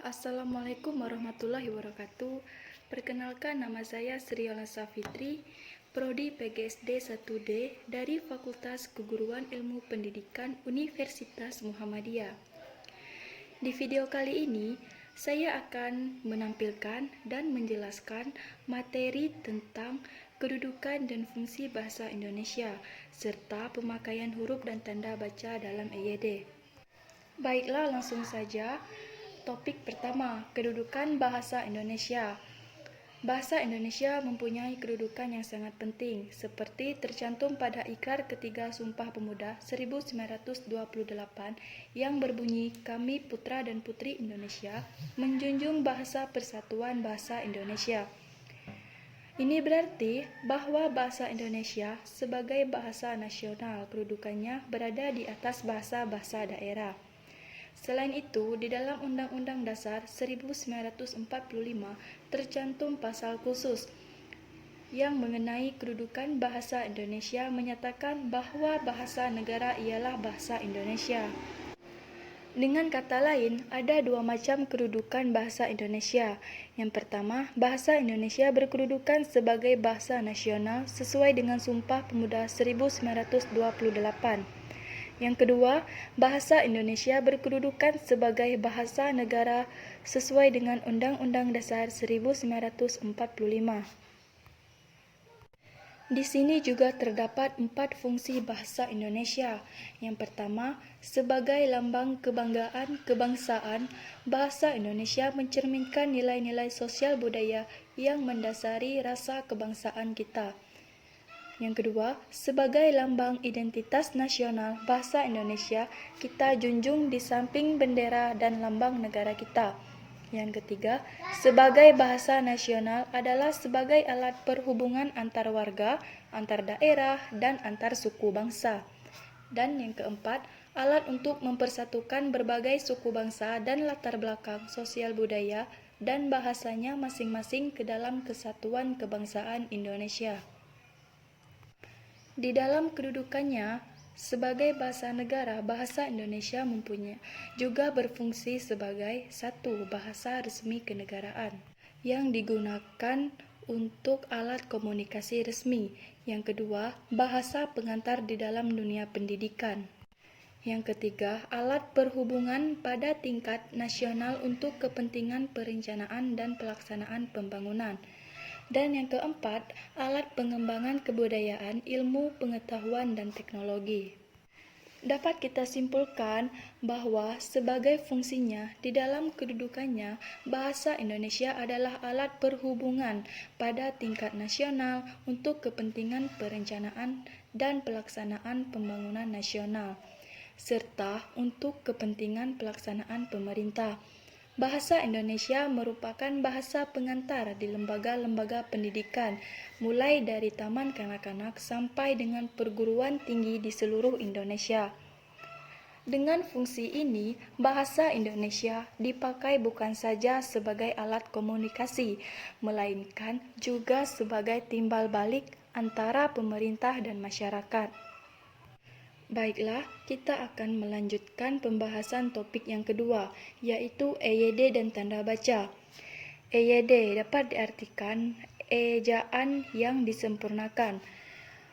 Assalamualaikum warahmatullahi wabarakatuh. Perkenalkan, nama saya Sri Yolasa Fitri, Prodi PGSD 1D dari Fakultas Keguruan Ilmu Pendidikan Universitas Muhammadiyah. Di video kali ini, saya akan menampilkan dan menjelaskan materi tentang kedudukan dan fungsi bahasa Indonesia, serta pemakaian huruf dan tanda baca dalam EYD. Baiklah, langsung saja. Topik pertama, kedudukan bahasa Indonesia. Bahasa Indonesia mempunyai kedudukan yang sangat penting, seperti tercantum pada Ikrar Ketiga Sumpah Pemuda 1928 yang berbunyi, "Kami putra dan putri Indonesia menjunjung bahasa persatuan bahasa Indonesia." Ini berarti bahwa bahasa Indonesia sebagai bahasa nasional kedudukannya berada di atas bahasa-bahasa daerah. Selain itu, di dalam Undang-Undang Dasar 1945 tercantum pasal khusus yang mengenai kedudukan bahasa Indonesia menyatakan bahwa bahasa negara ialah bahasa Indonesia. Dengan kata lain, ada dua macam kedudukan bahasa Indonesia. Yang pertama, bahasa Indonesia berkedudukan sebagai bahasa nasional sesuai dengan Sumpah Pemuda 1928. Yang kedua, bahasa Indonesia berkedudukan sebagai bahasa negara sesuai dengan Undang-Undang Dasar 1945. Di sini juga terdapat 4 fungsi bahasa Indonesia. Yang pertama, sebagai lambang kebanggaan kebangsaan, bahasa Indonesia mencerminkan nilai-nilai sosial budaya yang mendasari rasa kebangsaan kita. Yang kedua, sebagai lambang identitas nasional, bahasa Indonesia kita junjung di samping bendera dan lambang negara kita. Yang ketiga, sebagai bahasa nasional adalah sebagai alat perhubungan antar warga, antar daerah, dan antar suku bangsa. Dan yang keempat, alat untuk mempersatukan berbagai suku bangsa dan latar belakang sosial budaya dan bahasanya masing-masing ke dalam kesatuan kebangsaan Indonesia. Di dalam kedudukannya sebagai bahasa negara, bahasa Indonesia mempunyai juga berfungsi sebagai satu, bahasa resmi kenegaraan yang digunakan untuk alat komunikasi resmi. Yang kedua, bahasa pengantar di dalam dunia pendidikan. Yang ketiga, alat perhubungan pada tingkat nasional untuk kepentingan perencanaan dan pelaksanaan pembangunan. Dan yang keempat, alat pengembangan kebudayaan, ilmu, pengetahuan, dan teknologi. Dapat kita simpulkan bahwa sebagai fungsinya di dalam kedudukannya, bahasa Indonesia adalah alat perhubungan pada tingkat nasional untuk kepentingan perencanaan dan pelaksanaan pembangunan nasional, serta untuk kepentingan pelaksanaan pemerintah. Bahasa Indonesia merupakan bahasa pengantar di lembaga-lembaga pendidikan, mulai dari taman kanak-kanak sampai dengan perguruan tinggi di seluruh Indonesia. Dengan fungsi ini, bahasa Indonesia dipakai bukan saja sebagai alat komunikasi, melainkan juga sebagai timbal balik antara pemerintah dan masyarakat. Baiklah, kita akan melanjutkan pembahasan topik yang kedua, yaitu EYD dan tanda baca. EYD dapat diartikan ejaan yang disempurnakan,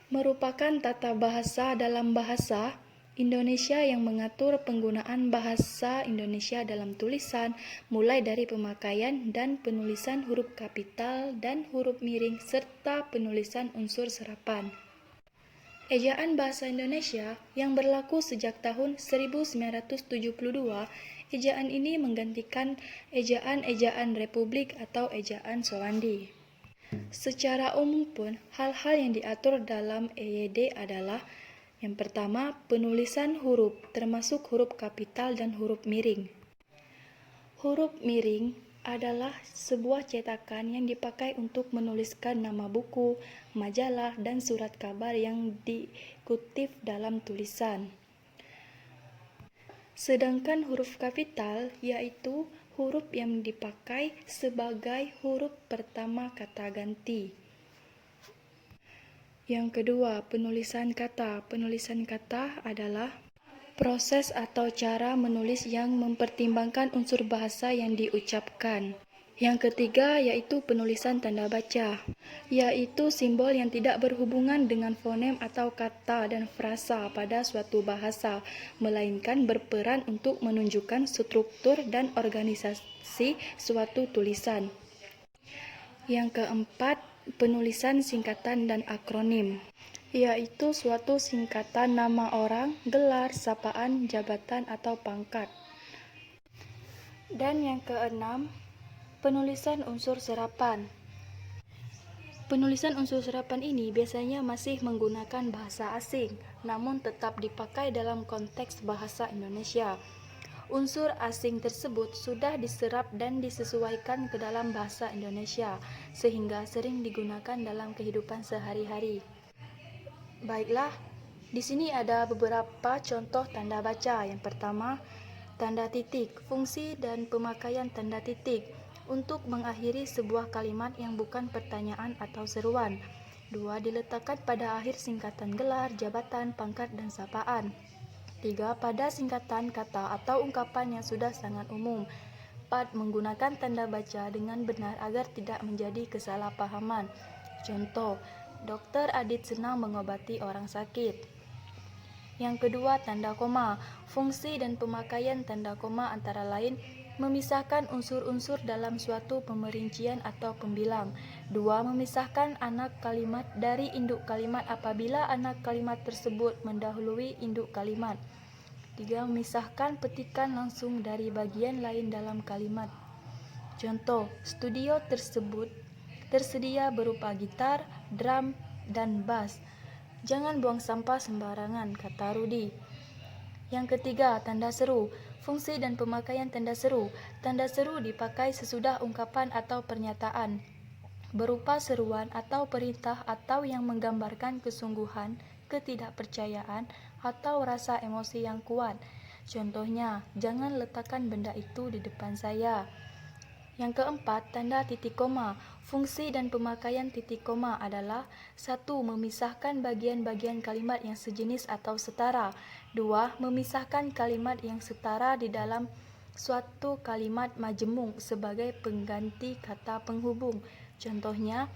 merupakan tata bahasa dalam bahasa Indonesia yang mengatur penggunaan bahasa Indonesia dalam tulisan, mulai dari pemakaian dan penulisan huruf kapital dan huruf miring, serta penulisan unsur serapan. Ejaan bahasa Indonesia yang berlaku sejak tahun 1972, ejaan ini menggantikan ejaan-ejaan Republik atau ejaan Soeandi. Secara umum pun, hal-hal yang diatur dalam EYD adalah: yang pertama, penulisan huruf, termasuk huruf kapital dan huruf miring. Huruf miring adalah sebuah cetakan yang dipakai untuk menuliskan nama buku, majalah, dan surat kabar yang dikutip dalam tulisan. Sedangkan huruf kapital yaitu huruf yang dipakai sebagai huruf pertama kata ganti. Yang kedua, penulisan kata. Penulisan kata adalah Proses atau cara menulis yang mempertimbangkan unsur bahasa yang diucapkan. Yang ketiga yaitu penulisan tanda baca, yaitu simbol yang tidak berhubungan dengan fonem atau kata dan frasa pada suatu bahasa, melainkan berperan untuk menunjukkan struktur dan organisasi suatu tulisan. Yang keempat, penulisan singkatan dan akronim, yaitu suatu singkatan nama orang, gelar, sapaan, jabatan, atau pangkat. Dan yang keenam, penulisan unsur serapan. Penulisan unsur serapan ini biasanya masih menggunakan bahasa asing, namun tetap dipakai dalam konteks bahasa Indonesia. Unsur asing tersebut sudah diserap dan disesuaikan ke dalam bahasa Indonesia, sehingga sering digunakan dalam kehidupan sehari-hari. Baiklah, di sini ada beberapa contoh tanda baca. Yang pertama, tanda titik, fungsi dan pemakaian tanda titik untuk mengakhiri sebuah kalimat yang bukan pertanyaan atau seruan. 2. Diletakkan pada akhir singkatan gelar, jabatan, pangkat, dan sapaan. 3. Pada singkatan kata atau ungkapan yang sudah sangat umum. 4. Menggunakan tanda baca dengan benar agar tidak menjadi kesalahpahaman. Contoh, Dr. Adit senang mengobati orang sakit. Yang kedua, tanda koma. Fungsi dan pemakaian tanda koma antara lain memisahkan unsur-unsur dalam suatu pemerincian atau pembilang. 2. Memisahkan anak kalimat dari induk kalimat apabila anak kalimat tersebut mendahului induk kalimat. 3. Memisahkan petikan langsung dari bagian lain dalam kalimat. Contoh, studio tersebut tersedia berupa gitar, drum, dan bass. Jangan buang sampah sembarangan, kata Rudi. Yang ketiga, tanda seru. Fungsi dan pemakaian tanda seru. Tanda seru dipakai sesudah ungkapan atau pernyataan, berupa seruan atau perintah atau yang menggambarkan kesungguhan, ketidakpercayaan, atau rasa emosi yang kuat. Contohnya, jangan letakkan benda itu di depan saya. Yang keempat, tanda titik koma. Fungsi dan pemakaian titik koma adalah 1. Memisahkan bagian-bagian kalimat yang sejenis atau setara. 2. Memisahkan kalimat yang setara di dalam suatu kalimat majemuk sebagai pengganti kata penghubung. Contohnya,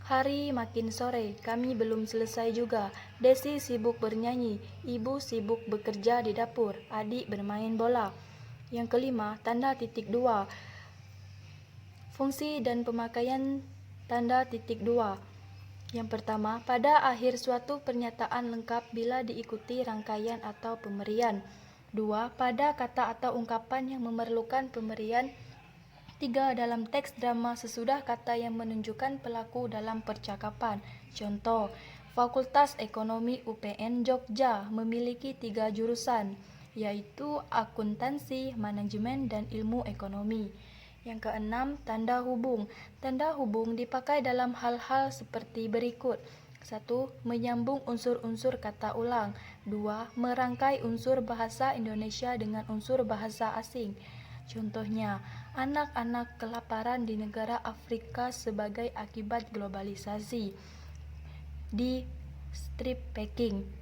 hari makin sore, kami belum selesai juga. Desi sibuk bernyanyi, ibu sibuk bekerja di dapur, adik bermain bola. Yang kelima, tanda titik dua. Fungsi dan pemakaian tanda titik dua. Yang pertama, pada akhir suatu pernyataan lengkap bila diikuti rangkaian atau pemberian. 2. Pada kata atau ungkapan yang memerlukan pemberian. 3. Dalam teks drama sesudah kata yang menunjukkan pelaku dalam percakapan. Contoh, Fakultas Ekonomi UPN Jogja memiliki 3 jurusan, yaitu akuntansi, manajemen, dan ilmu ekonomi. Yang keenam, tanda hubung. Tanda hubung dipakai dalam hal-hal seperti berikut. 1. Menyambung unsur-unsur kata ulang. 2. Merangkai unsur bahasa Indonesia dengan unsur bahasa asing. Contohnya, anak-anak kelaparan di negara Afrika sebagai akibat globalisasi. Di strip packing.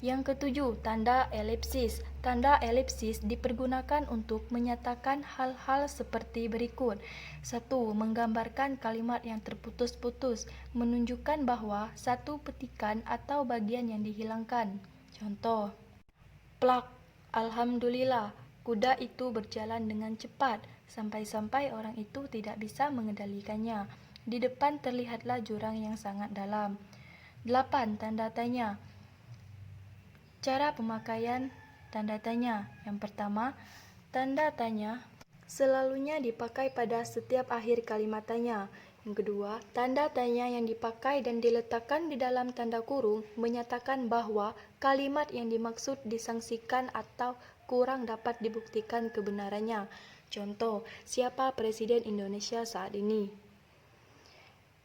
Yang ketujuh, tanda elipsis. Tanda elipsis dipergunakan untuk menyatakan hal-hal seperti berikut. 1. Menggambarkan kalimat yang terputus-putus, menunjukkan bahwa satu petikan atau bagian yang dihilangkan. Contoh, plak, alhamdulillah, kuda itu berjalan dengan cepat, sampai-sampai orang itu tidak bisa mengendalikannya. Di depan terlihatlah jurang yang sangat dalam. 8. Tanda tanya. Cara pemakaian tanda tanya. Yang pertama, tanda tanya selalunya dipakai pada setiap akhir kalimat tanya. Yang kedua, tanda tanya yang dipakai dan diletakkan di dalam tanda kurung menyatakan bahwa kalimat yang dimaksud disangsikan atau kurang dapat dibuktikan kebenarannya. Contoh, siapa Presiden Indonesia saat ini?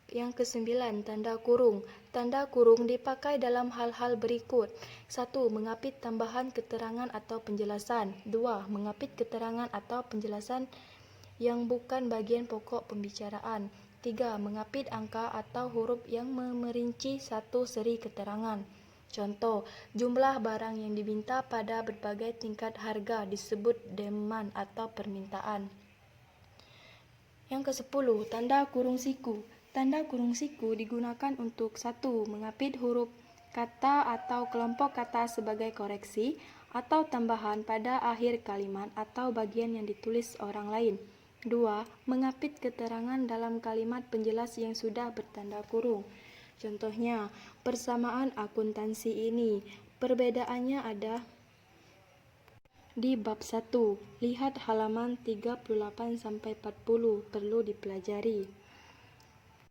Yang kesembilan, tanda kurung. Tanda kurung dipakai dalam hal-hal berikut. 1. Mengapit tambahan keterangan atau penjelasan. 2. Mengapit keterangan atau penjelasan yang bukan bagian pokok pembicaraan. 3. Mengapit angka atau huruf yang memerinci satu seri keterangan. Contoh, jumlah barang yang diminta pada berbagai tingkat harga disebut demand atau permintaan. Yang ke-10, tanda kurung siku. Tanda kurung siku digunakan untuk 1. Mengapit huruf kata atau kelompok kata sebagai koreksi atau tambahan pada akhir kalimat atau bagian yang ditulis orang lain. 2. Mengapit keterangan dalam kalimat penjelas yang sudah bertanda kurung. Contohnya, persamaan akuntansi ini. Perbedaannya ada di bab 1, lihat halaman 38-40, perlu dipelajari.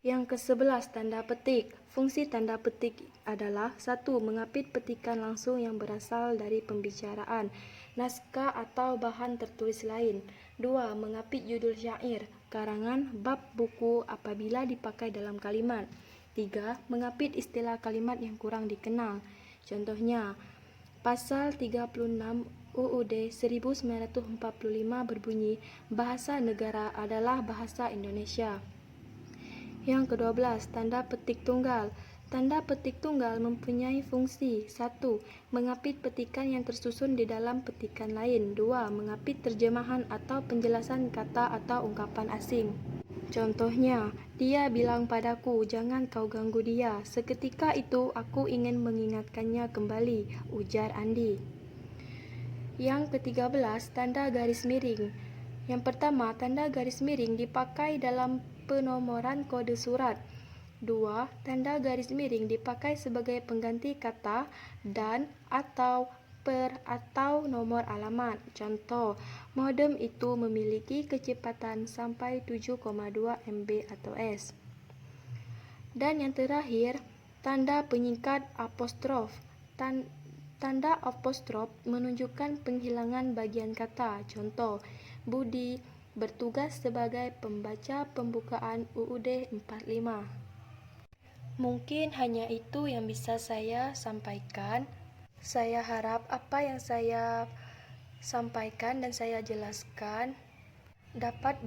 Yang ke-11, tanda petik. Fungsi tanda petik adalah 1. Mengapit petikan langsung yang berasal dari pembicaraan, naskah atau bahan tertulis lain. 2. Mengapit judul syair, karangan, bab buku apabila dipakai dalam kalimat. 3. Mengapit istilah kalimat yang kurang dikenal. Contohnya, Pasal 36 UUD 1945 berbunyi, bahasa negara adalah bahasa Indonesia. Yang ke-12, tanda petik tunggal. Tanda petik tunggal mempunyai fungsi 1. Mengapit petikan yang tersusun di dalam petikan lain. 2. Mengapit terjemahan atau penjelasan kata atau ungkapan asing. Contohnya, dia bilang padaku, jangan kau ganggu dia. Seketika itu aku ingin mengingatkannya kembali, ujar Andi. Yang ke-13, tanda garis miring. Yang pertama, tanda garis miring dipakai dalam penomoran kode surat. 2. Tanda garis miring dipakai sebagai pengganti kata dan atau per atau nomor alamat. Contoh, modem itu memiliki kecepatan sampai 7,2 MB atau S. Dan yang terakhir, tanda penyingkat apostrof. Tanda apostrof menunjukkan penghilangan bagian kata. Contoh, Budi bertugas sebagai pembaca pembukaan UUD 45. Mungkin hanya itu yang bisa saya sampaikan. Saya harap apa yang saya sampaikan dan saya jelaskan dapat